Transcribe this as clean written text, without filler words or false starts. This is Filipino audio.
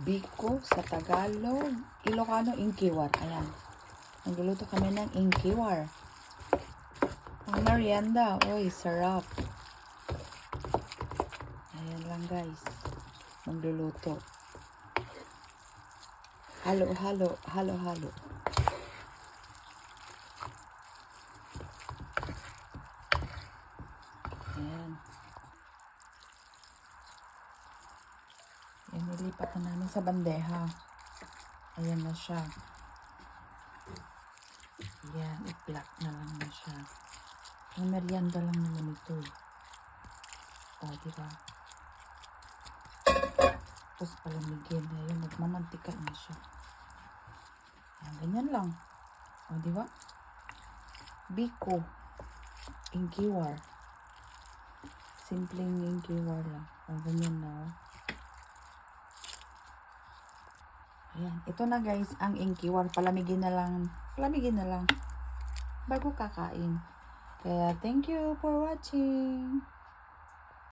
Biko sa Tagalog, Ilocano, Inkiwar. Ayan. Nagluluto kami ng Inkiwar. Ang merienda. Uy, sarap. Ayan lang guys. Magluluto. Halo-halo. Halo-halo. Ayan. Yan, nilipat na namin sa bandeja. Ayan na siya. Ayan, i-black na lang na siya. Ang merienda lang naman ito. O, diba? Tapos palamigin. Ayan, nagmamantika na siya. Ayan, ganyan lang. O, diba? Biko. Inkiwar. Simpleng Inkiwar lang. O, ganyan na. O. Ayan. Ito na guys, ang Inkiwar. Palamigin na lang. Palamigin na lang. Bago kakain. Kaya, thank you for watching.